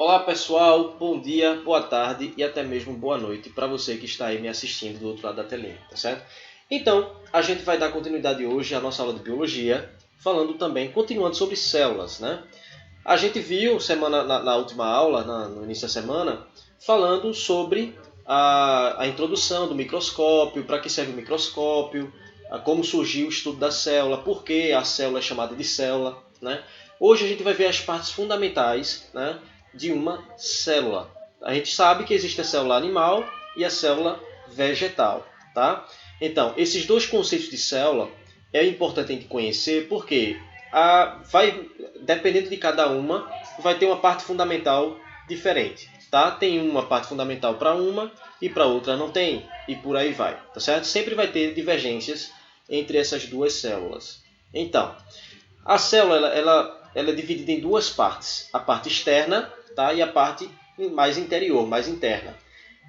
Olá pessoal, bom dia, boa tarde e até mesmo boa noite para você que está aí me assistindo do outro lado da telinha, tá certo? Então, a gente vai dar continuidade hoje à nossa aula de biologia, falando também, continuando sobre células, né? A gente viu na última aula, no início da semana, falando sobre a introdução do microscópio, para que serve o microscópio, como surgiu o estudo da célula, por que a célula é chamada de célula, né? Hoje a gente vai ver as partes fundamentais, né, de uma célula. A gente sabe que existe a célula animal e a célula vegetal, tá? Então, esses dois conceitos de célula é importante a gente conhecer porque dependendo de cada uma, vai ter uma parte fundamental diferente, tá? Tem uma parte fundamental para uma e para outra não tem, e por aí vai, tá certo? Sempre vai ter divergências entre essas duas células. Então, a célula ela é dividida em duas partes, a parte externa, tá? E a parte mais interior, mais interna.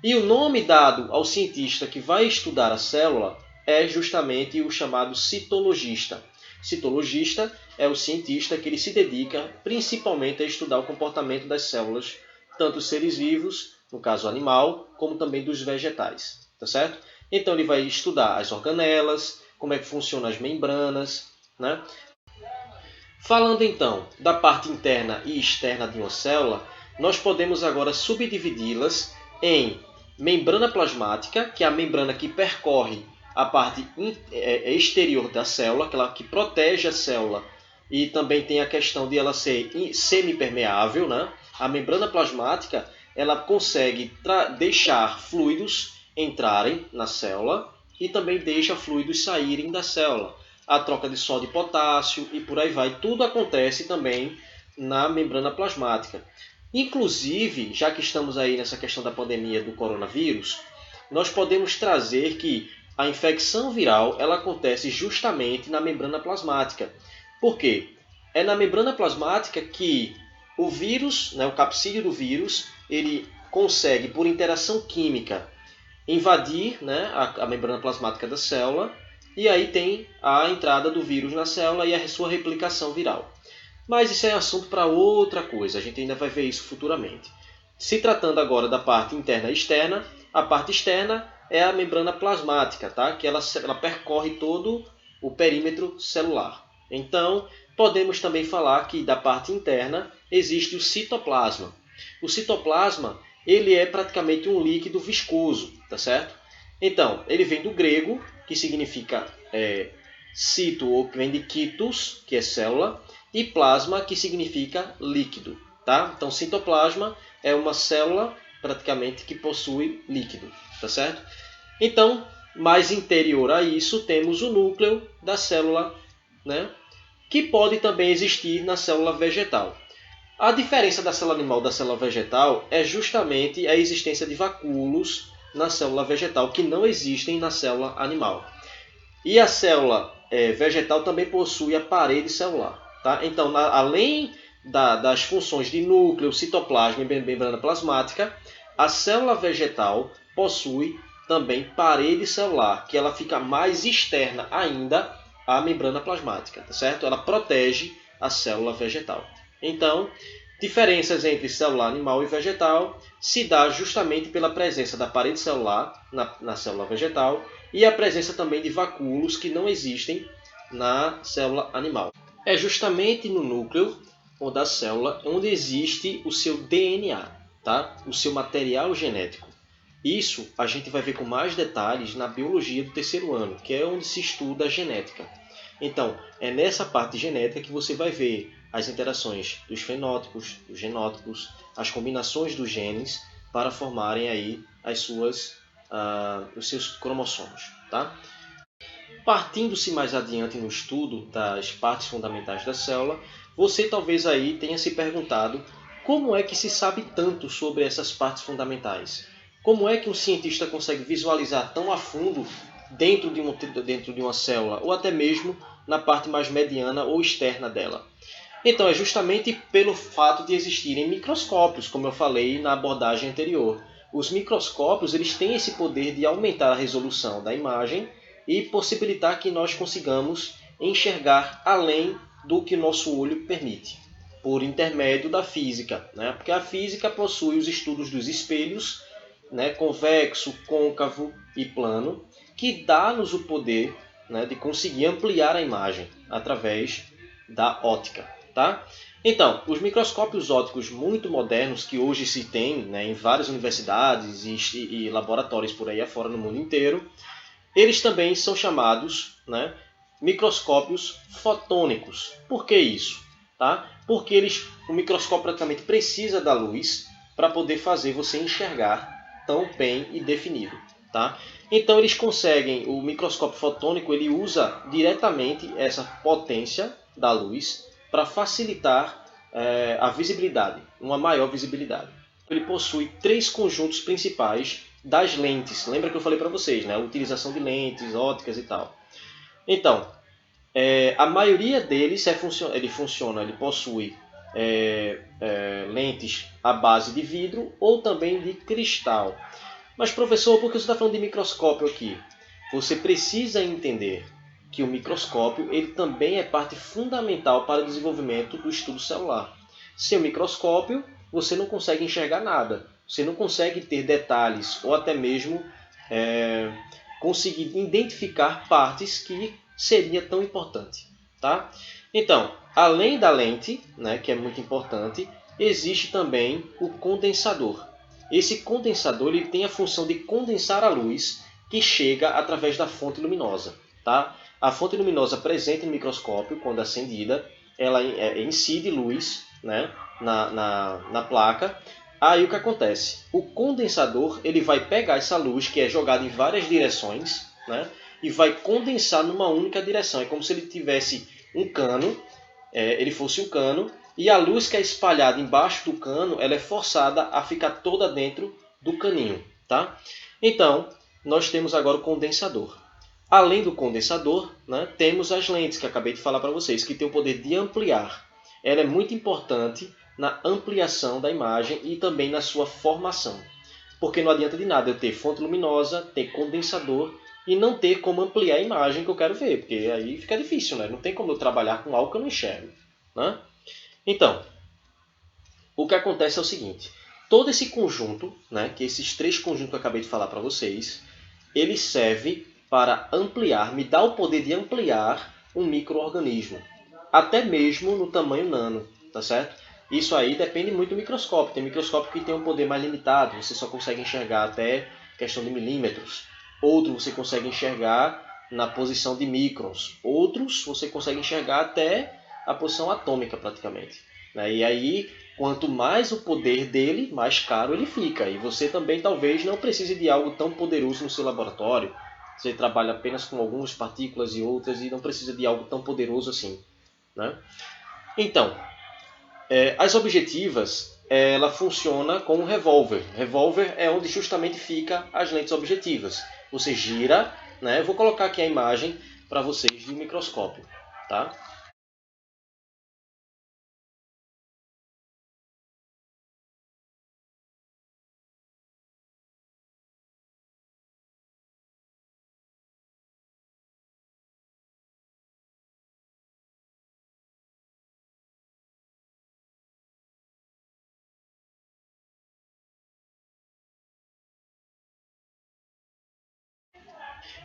E o nome dado ao cientista que vai estudar a célula é justamente o chamado citologista. Citologista é o cientista que ele se dedica principalmente a estudar o comportamento das células, tanto dos seres vivos, no caso animal, como também dos vegetais, tá certo? Então ele vai estudar as organelas, como é que funcionam as membranas, né? Falando então da parte interna e externa de uma célula, nós podemos agora subdividi-las em membrana plasmática, que é a membrana que percorre a parte exterior da célula, aquela que protege a célula, e também tem a questão de ela ser semipermeável, né? A membrana plasmática ela consegue deixar fluidos entrarem na célula e também deixa fluidos saírem da célula. A troca de sódio e potássio e por aí vai. Tudo acontece também na membrana plasmática. Inclusive, já que estamos aí nessa questão da pandemia do coronavírus, nós podemos trazer que a infecção viral ela acontece justamente na membrana plasmática. Por quê? É na membrana plasmática que o vírus, né, o capsídeo do vírus, ele consegue, por interação química, invadir, né, a membrana plasmática da célula e aí tem a entrada do vírus na célula e a sua replicação viral. Mas isso é assunto para outra coisa, a gente ainda vai ver isso futuramente. Se tratando agora da parte interna e externa, a parte externa é a membrana plasmática, tá? Que ela percorre todo o perímetro celular. Então, podemos também falar que da parte interna existe o citoplasma. O citoplasma ele é praticamente um líquido viscoso, tá certo? Então, ele vem do grego, que significa cito, ou que vem de kitos, que é célula, e plasma, que significa líquido. Tá? Então, citoplasma é uma célula praticamente que possui líquido. Tá certo? Então, mais interior a isso, temos o núcleo da célula, né? Que pode também existir na célula vegetal. A diferença da célula animal da célula vegetal é justamente a existência de vacúolos na célula vegetal, que não existem na célula animal. E a célula vegetal também possui a parede celular. Tá? Então, além das funções de núcleo, citoplasma e membrana plasmática, a célula vegetal possui também parede celular, que ela fica mais externa ainda à membrana plasmática, tá certo? Ela protege a célula vegetal. Então, diferenças entre célula animal e vegetal se dá justamente pela presença da parede celular na célula vegetal e a presença também de vacúolos que não existem na célula animal. É justamente no núcleo da célula onde existe o seu DNA, tá? O seu material genético. Isso a gente vai ver com mais detalhes na biologia do terceiro ano, que é onde se estuda a genética. Então, é nessa parte genética que você vai ver as interações dos fenótipos, dos genótipos, as combinações dos genes para formarem aí os seus cromossomos. Tá? Partindo-se mais adiante no estudo das partes fundamentais da célula, você talvez aí tenha se perguntado como é que se sabe tanto sobre essas partes fundamentais? Como é que um cientista consegue visualizar tão a fundo dentro de uma célula, ou até mesmo na parte mais mediana ou externa dela? Então, é justamente pelo fato de existirem microscópios, como eu falei na abordagem anterior. Os microscópios eles têm esse poder de aumentar a resolução da imagem e possibilitar que nós consigamos enxergar além do que nosso olho permite. por intermédio da física, né? Porque a física possui os estudos dos espelhos, né, convexo, côncavo e plano, que dá-nos o poder, né, de conseguir ampliar a imagem através da ótica. Tá? Então, os microscópios ópticos muito modernos que hoje se tem, né, em várias universidades e laboratórios por aí afora no mundo inteiro, eles também são chamados, né, microscópios fotônicos. Por que isso? Tá? Porque o microscópio praticamente precisa da luz para poder fazer você enxergar tão bem e definido. Tá? Então eles conseguem, o microscópio fotônico ele usa diretamente essa potência da luz para facilitar a visibilidade, uma maior visibilidade. Ele possui 3 conjuntos principais das lentes. Lembra que eu falei para vocês, né? A utilização de lentes ópticas e tal. Então, a maioria deles ele possui lentes à base de vidro ou também de cristal. Mas professor, por que você está falando de microscópio aqui? Você precisa entender que o microscópio ele também é parte fundamental para o desenvolvimento do estudo celular. Sem o microscópio, você não consegue enxergar nada. Você não consegue ter detalhes ou até mesmo conseguir identificar partes que seria tão importante. Tá? Então, além da lente, né, que é muito importante, existe também o condensador. Esse condensador ele tem a função de condensar a luz que chega através da fonte luminosa. Tá? A fonte luminosa presente no microscópio, quando acendida, ela incide luz, né, na placa. Aí o que acontece? O condensador ele vai pegar essa luz que é jogada em várias direções, né, e vai condensar numa única direção. É como se ele tivesse um cano, ele fosse um cano, e a luz que é espalhada embaixo do cano ela é forçada a ficar toda dentro do caninho. Tá? Então, nós temos agora o condensador. Além do condensador, né, temos as lentes que acabei de falar para vocês, que tem o poder de ampliar. Ela é muito importante na ampliação da imagem e também na sua formação. Porque não adianta de nada eu ter fonte luminosa, ter condensador e não ter como ampliar a imagem que eu quero ver, porque aí fica difícil, né? Não tem como eu trabalhar com algo que eu não enxergo. Né? Então, o que acontece é o seguinte, todo esse conjunto, né, que esses 3 conjuntos que eu acabei de falar para vocês, ele serve para ampliar, me dá o poder de ampliar um micro-organismo, até mesmo no tamanho nano, tá certo? Isso aí depende muito do microscópio. Tem microscópio que tem um poder mais limitado, você só consegue enxergar até questão de milímetros. Outro você consegue enxergar na posição de microns. Outros você consegue enxergar até a posição atômica praticamente. E aí, quanto mais o poder dele, mais caro ele fica. E você também talvez não precise de algo tão poderoso no seu laboratório. Você trabalha apenas com algumas partículas e outras e não precisa de algo tão poderoso assim. Né? Então, as objetivas, ela funciona como um revólver. Revólver é onde justamente fica as lentes objetivas. Você gira, né? Eu vou colocar aqui a imagem para vocês de um microscópio. Tá?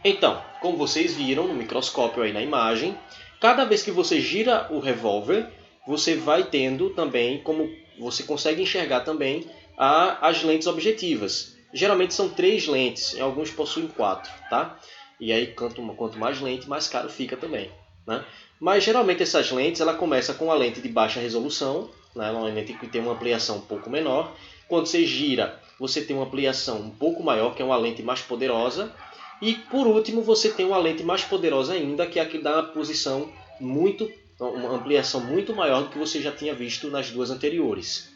Então, como vocês viram no microscópio aí na imagem, cada vez que você gira o revólver, você vai tendo também, como você consegue enxergar também, as lentes objetivas. Geralmente são 3 lentes, em alguns possuem 4, tá? E aí quanto mais lente, mais caro fica também. Né? Mas geralmente essas lentes, ela começa com a lente de baixa resolução, né? Uma lente que tem uma ampliação um pouco menor. Quando você gira, você tem uma ampliação um pouco maior, que é uma lente mais poderosa. E por último, você tem uma lente mais poderosa ainda, que é a que dá uma ampliação muito maior do que você já tinha visto nas 2 anteriores.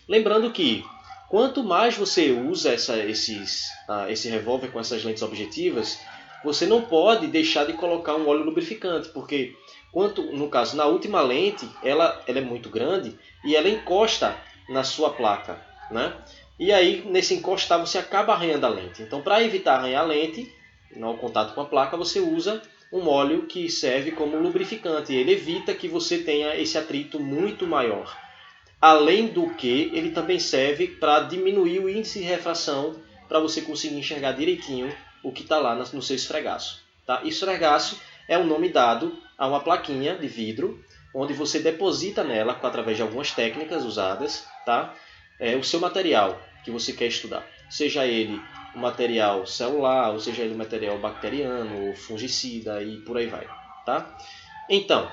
Lembrando que quanto mais você usa esse revólver com essas lentes objetivas, você não pode deixar de colocar um óleo lubrificante, porque no caso, na última lente, ela é muito grande e ela encosta na sua placa. Né? E aí, nesse encostar, você acaba arranhando a lente. Então, para evitar arranhar a lente, no contato com a placa, você usa um óleo que serve como lubrificante. Ele evita que você tenha esse atrito muito maior. Além do que, ele também serve para diminuir o índice de refração para você conseguir enxergar direitinho o que está lá no seu esfregaço. Tá? Esfregaço é um nome dado a uma plaquinha de vidro, onde você deposita nela, através de algumas técnicas usadas, tá? O seu material que você quer estudar. Seja ele um material celular, ou seja ele um material bacteriano, ou fungicida e por aí vai. Tá? Então,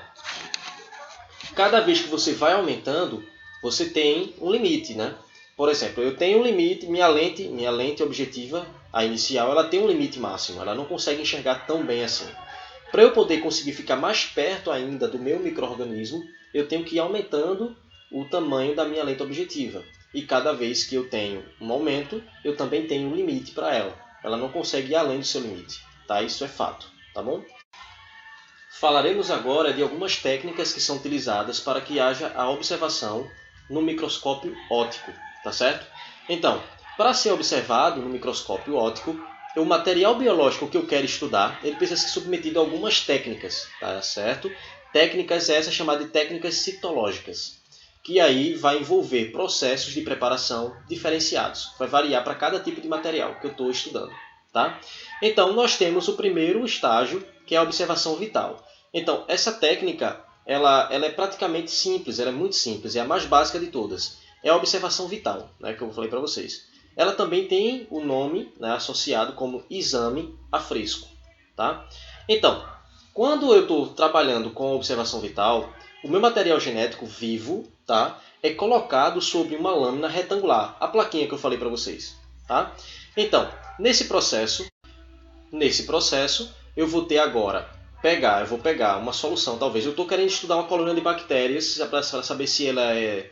cada vez que você vai aumentando, você tem um limite, né? Por exemplo, eu tenho um limite, minha lente objetiva, a inicial, ela tem um limite máximo, ela não consegue enxergar tão bem assim. Para eu poder conseguir ficar mais perto ainda do meu micro-organismo, eu tenho que ir aumentando o tamanho da minha lente objetiva. E cada vez que eu tenho um aumento, eu também tenho um limite para ela. Ela não consegue ir além do seu limite, tá? Isso é fato, tá bom? Falaremos agora de algumas técnicas que são utilizadas para que haja a observação no microscópio óptico, tá certo? Então, para ser observado no microscópio óptico, o material biológico que eu quero estudar, ele precisa ser submetido a algumas técnicas, tá certo? Técnicas essas chamadas de técnicas citológicas, que aí vai envolver processos de preparação diferenciados. Vai variar para cada tipo de material que eu estou estudando, tá? Então, nós temos o primeiro estágio, que é a observação vital. Então, essa técnica ela é praticamente simples, ela é muito simples, é a mais básica de todas. É a observação vital, né, que eu falei para vocês. Ela também tem o nome, né, associado como exame a fresco. Tá? Então, quando eu estou trabalhando com a observação vital, o meu material genético vivo, tá, é colocado sobre uma lâmina retangular, a plaquinha que eu falei para vocês. Tá? Então, nesse processo, eu vou ter agora eu vou pegar uma solução, talvez. Eu estou querendo estudar uma colônia de bactérias para saber se ela é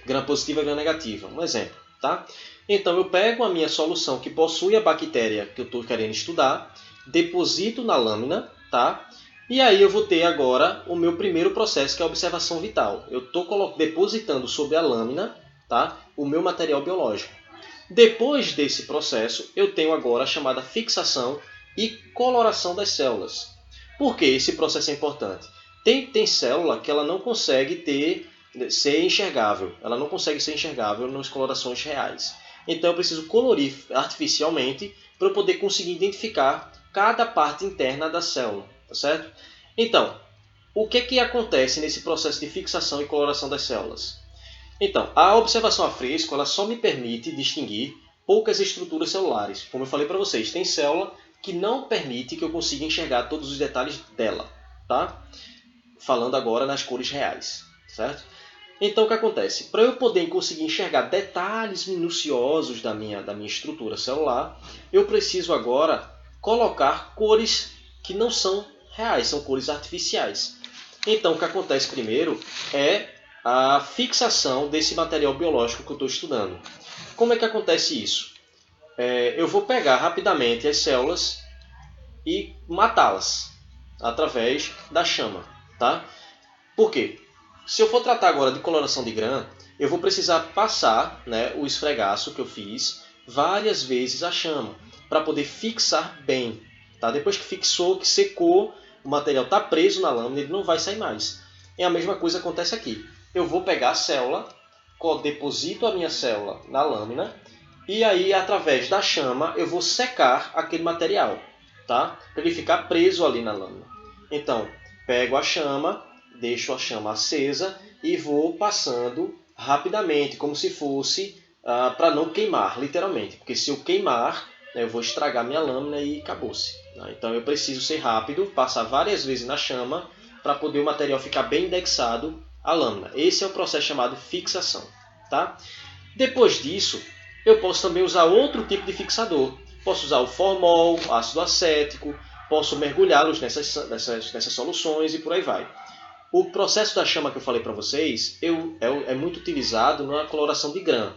gram positiva ou gram negativa. Um exemplo. Tá? Então eu pego a minha solução que possui a bactéria que eu estou querendo estudar, deposito na lâmina, tá? E aí eu vou ter agora o meu primeiro processo, que é a observação vital. Eu estou depositando sobre a lâmina, tá, o meu material biológico. Depois desse processo, eu tenho agora a chamada fixação e coloração das células. Por que esse processo é importante? Tem célula que ela não consegue ser enxergável. Ela não consegue ser enxergável nas colorações reais. Então eu preciso colorir artificialmente para eu poder conseguir identificar cada parte interna da célula. Tá certo? Então, o que acontece nesse processo de fixação e coloração das células? Então, a observação a fresco ela só me permite distinguir poucas estruturas celulares. Como eu falei para vocês, tem célula que não permite que eu consiga enxergar todos os detalhes dela. Tá? Falando agora nas cores reais. Certo? Então, o que acontece? Para eu poder conseguir enxergar detalhes minuciosos da minha estrutura celular, eu preciso agora colocar cores que não são reais, são cores artificiais. Então, o que acontece primeiro é a fixação desse material biológico que eu estou estudando. Como é que acontece isso? Eu vou pegar rapidamente as células e matá-las através da chama. Tá? Por quê? Se eu for tratar agora de coloração de Gram, eu vou precisar passar, né, o esfregaço que eu fiz várias vezes a chama para poder fixar bem. Tá? Depois que fixou, que secou, o material está preso na lâmina, ele não vai sair mais. E a mesma coisa acontece aqui. Eu vou pegar a célula, deposito a minha célula na lâmina e aí, através da chama, eu vou secar aquele material, tá? Para ele ficar preso ali na lâmina. Então, pego a chama, deixo a chama acesa e vou passando rapidamente, como se fosse para não queimar, literalmente. Porque se eu queimar, eu vou estragar minha lâmina e acabou-se. Então eu preciso ser rápido, passar várias vezes na chama para poder o material ficar bem indexado à lâmina. Esse é o processo chamado fixação. Tá? Depois disso, eu posso também usar outro tipo de fixador. Posso usar o formol, ácido acético, posso mergulhá-los nessas soluções e por aí vai. O processo da chama que eu falei para vocês é muito utilizado na coloração de Gram.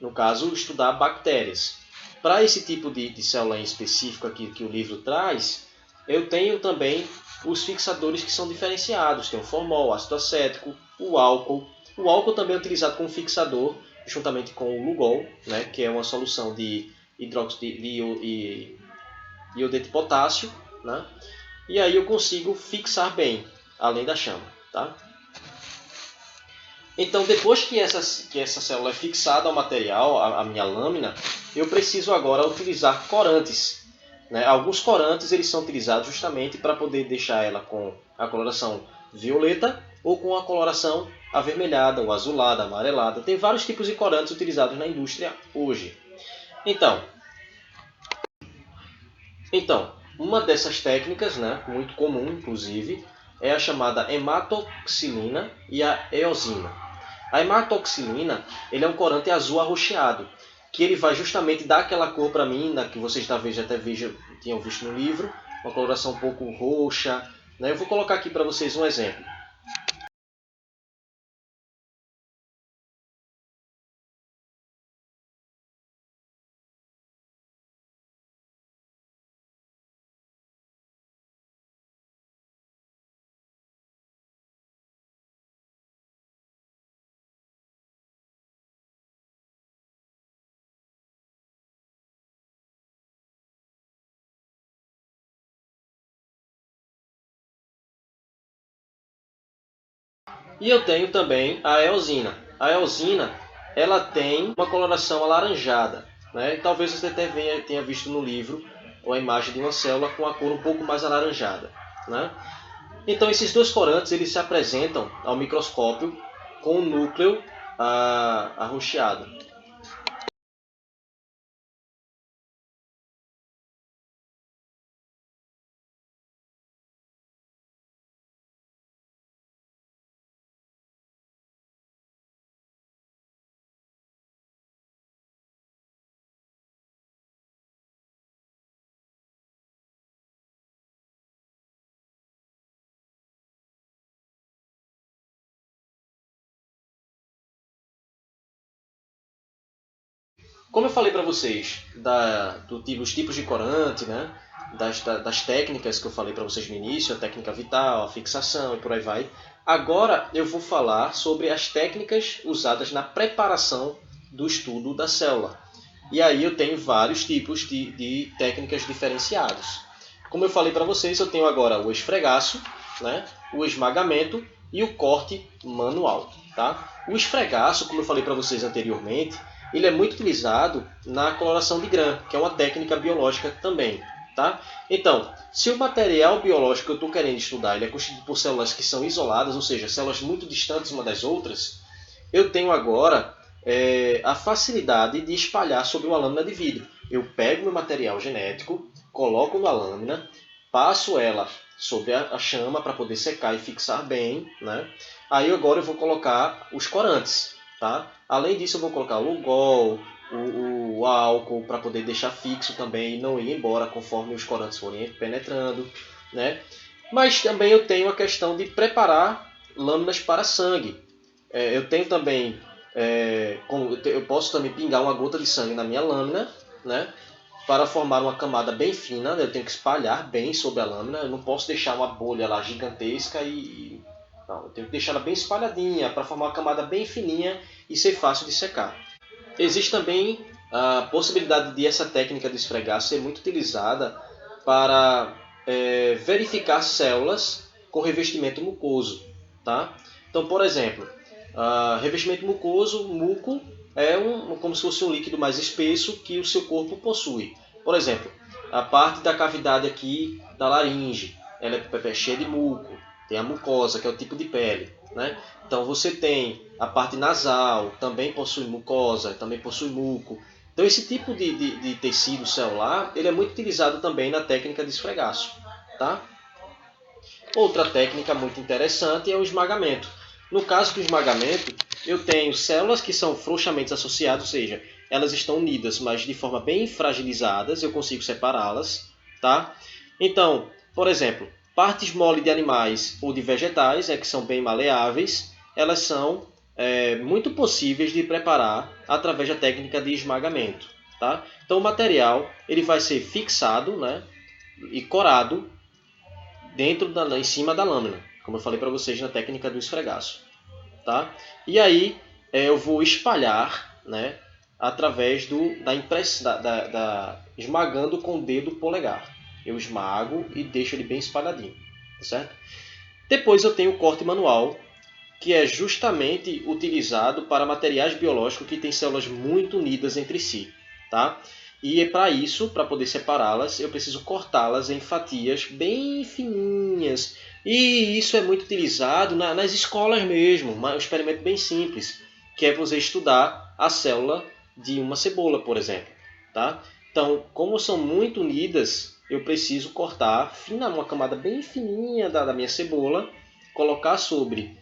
No caso, estudar bactérias. Para esse tipo de célula em específico aqui que o livro traz, eu tenho também os fixadores que são diferenciados. Tem o formol, o ácido acético, o álcool. O álcool também é utilizado como fixador, juntamente com o Lugol, né, que é uma solução de iodeto de potássio. Né? E aí eu consigo fixar bem, além da chama. Tá? Então, depois que essa célula é fixada ao material, à minha lâmina, eu preciso agora utilizar corantes. Né? Alguns corantes eles são utilizados justamente para poder deixar ela com a coloração violeta ou com a coloração avermelhada, ou azulada, amarelada. Tem vários tipos de corantes utilizados na indústria hoje. Então, uma dessas técnicas, né, muito comum inclusive, é a chamada hematoxilina e a eosina. A hematoxilina ele é um corante azul arroxeado, que ele vai justamente dar aquela cor para mim, que vocês talvez até tenham visto no livro, uma coloração um pouco roxa. Né? Eu vou colocar aqui para vocês um exemplo. E eu tenho também a eosina. A eosina ela tem uma coloração alaranjada. Né? Talvez você até tenha visto no livro a imagem de uma célula com a cor um pouco mais alaranjada. Né? Então esses dois corantes eles se apresentam ao microscópio com o núcleo arroxeado. Como eu falei para vocês dos tipos de corante, né? das técnicas que eu falei para vocês no início, a técnica vital, a fixação e por aí vai. Agora eu vou falar sobre as técnicas usadas na preparação do estudo da célula. E aí eu tenho vários tipos de técnicas diferenciadas. Como eu falei para vocês, eu tenho agora o esfregaço, né? O esmagamento e o corte manual. Tá? O esfregaço, como eu falei para vocês anteriormente, ele é muito utilizado na coloração de grã, que é uma técnica biológica também. Tá? Então, se o material biológico que eu estou querendo estudar ele é constituído por células que são isoladas, ou seja, células muito distantes uma das outras, eu tenho agora a facilidade de espalhar sobre uma lâmina de vidro. Eu pego meu material genético, coloco na lâmina, passo ela sobre a chama para poder secar e fixar bem. Né? Aí agora eu vou colocar os corantes. Tá? Além disso, eu vou colocar o Lugol, o álcool para poder deixar fixo também e não ir embora conforme os corantes forem penetrando. Né? Mas também eu tenho a questão de preparar lâminas para sangue. Eu tenho também, eu posso também pingar uma gota de sangue na minha lâmina, né? Para formar uma camada bem fina. Eu tenho que espalhar bem sobre a lâmina. Eu não posso deixar uma bolha lá gigantesca não, eu tenho que deixar ela bem espalhadinha para formar uma camada bem fininha e ser fácil de secar. Existe também a possibilidade de essa técnica de esfregar ser muito utilizada para verificar células com revestimento mucoso. Tá? Então, por exemplo, revestimento mucoso, muco, é como se fosse um líquido mais espesso que o seu corpo possui. Por exemplo, a parte da cavidade aqui da laringe, ela é cheia de muco. Tem a mucosa, que é o tipo de pele. Né? Então você tem a parte nasal, também possui mucosa, também possui muco. Então esse tipo de tecido celular ele é muito utilizado também na técnica de esfregaço. Tá? Outra técnica muito interessante é o esmagamento. No caso do esmagamento, eu tenho células que são frouxamente associadas, ou seja, elas estão unidas, mas de forma bem fragilizadas, eu consigo separá-las. Tá? Então, por exemplo, partes mole de animais ou de vegetais, que são bem maleáveis, elas são muito possíveis de preparar através da técnica de esmagamento. Tá? Então o material ele vai ser fixado, né, e corado em cima da lâmina, como eu falei para vocês na técnica do esfregaço. Tá? E aí eu vou espalhar, né, através esmagando com o dedo polegar. Eu esmago e deixo ele bem espalhadinho. Tá certo? Depois eu tenho o corte manual, que é justamente utilizado para materiais biológicos que têm células muito unidas entre si, tá? E é para isso, para poder separá-las, eu preciso cortá-las em fatias bem fininhas. E isso é muito utilizado nas escolas mesmo, um experimento bem simples, que é você estudar a célula de uma cebola, por exemplo, tá? Então, como são muito unidas, eu preciso cortar uma camada bem fininha da minha cebola, colocar sobre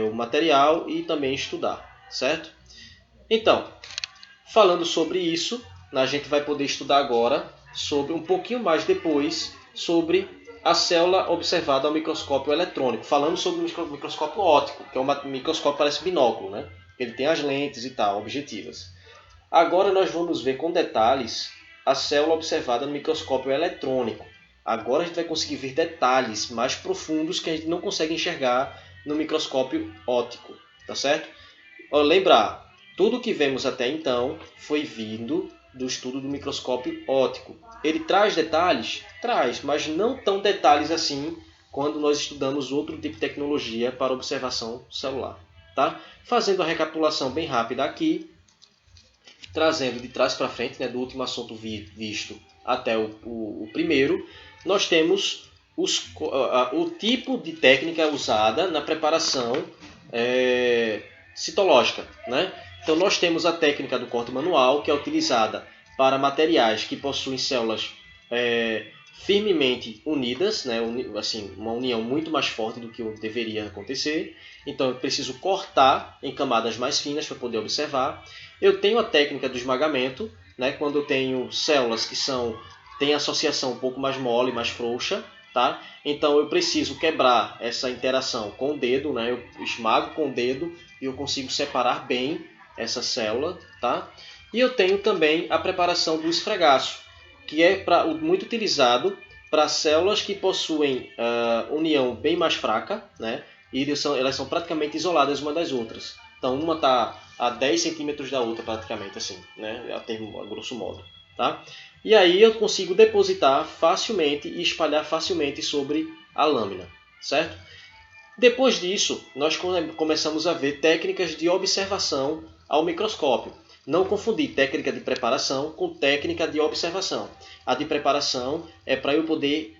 o material e também estudar, certo? Então, falando sobre isso, a gente vai poder estudar agora sobre um pouquinho mais depois sobre a célula observada ao microscópio eletrônico, falando sobre o microscópio óptico, que é um microscópio que parece binóculo, né? Ele tem as lentes e tal, objetivas. Agora nós vamos ver com detalhes a célula observada no microscópio eletrônico. Agora a gente vai conseguir ver detalhes mais profundos que a gente não consegue enxergar no microscópio óptico, tá certo? Lembrar, tudo que vemos até então foi vindo do estudo do microscópio óptico. Ele traz detalhes? Traz, mas não tão detalhes assim quando nós estudamos outro tipo de tecnologia para observação celular. Tá? Fazendo a recapitulação bem rápida aqui, trazendo de trás para frente, né, do último assunto visto até o primeiro, nós temos o tipo de técnica usada na preparação citológica, né? Então nós temos a técnica do corte manual, que é utilizada para materiais que possuem células firmemente unidas, né? Assim, uma união muito mais forte do que deveria acontecer. Então eu preciso cortar em camadas mais finas para poder observar. Eu tenho a técnica do esmagamento, né? Quando eu tenho células que têm associação um pouco mais mole, mais frouxa, tá? Então eu preciso quebrar essa interação com o dedo, né? Eu esmago com o dedo e eu consigo separar bem essa célula, tá? E eu tenho também a preparação do esfregaço, que é muito utilizado para células que possuem união bem mais fraca, né? E elas são praticamente isoladas uma das outras. Então uma está a 10 centímetros da outra praticamente, assim, né? A grosso modo, tá? E aí eu consigo depositar facilmente e espalhar facilmente sobre a lâmina, certo? Depois disso, nós começamos a ver técnicas de observação ao microscópio. Não confundir técnica de preparação com técnica de observação. A de preparação é para eu poder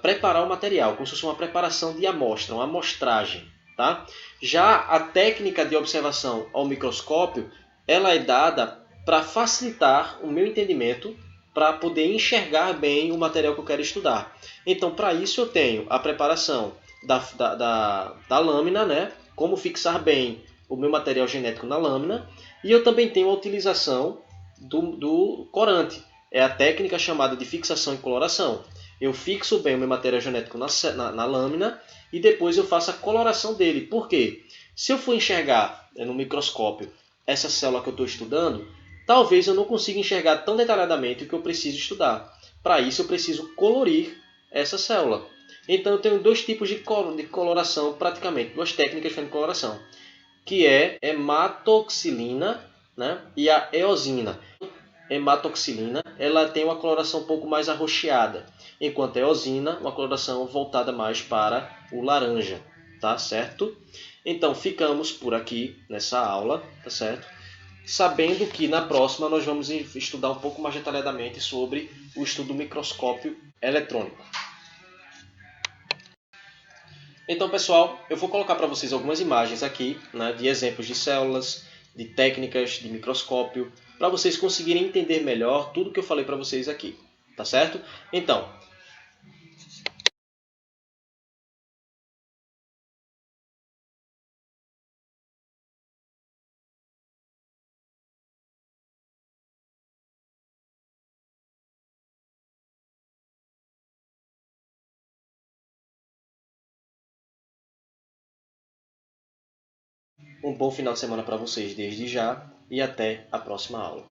preparar o material, como se fosse uma preparação de amostra, uma amostragem. Tá? Já a técnica de observação ao microscópio, ela é dada para facilitar o meu entendimento, para poder enxergar bem o material que eu quero estudar. Então, para isso eu tenho a preparação da lâmina, né? Como fixar bem o meu material genético na lâmina. E eu também tenho a utilização do corante. É a técnica chamada de fixação e coloração. Eu fixo bem o meu material genético na lâmina e depois eu faço a coloração dele. Por quê? Se eu for enxergar no microscópio essa célula que eu estou estudando, talvez eu não consiga enxergar tão detalhadamente o que eu preciso estudar. Para isso eu preciso colorir essa célula. Então eu tenho dois tipos de coloração praticamente, duas técnicas de coloração, que é hematoxilina, né, e a eosina. Hematoxilina, ela tem uma coloração um pouco mais arroxeada, enquanto a eosina, uma coloração voltada mais para o laranja, tá certo? Então ficamos por aqui nessa aula, tá certo? Sabendo que na próxima nós vamos estudar um pouco mais detalhadamente sobre o estudo do microscópio eletrônico. Então, pessoal, eu vou colocar para vocês algumas imagens aqui, né, de exemplos de células, de técnicas de microscópio, para vocês conseguirem entender melhor tudo que eu falei para vocês aqui, tá certo? Então, um bom final de semana para vocês desde já e até a próxima aula.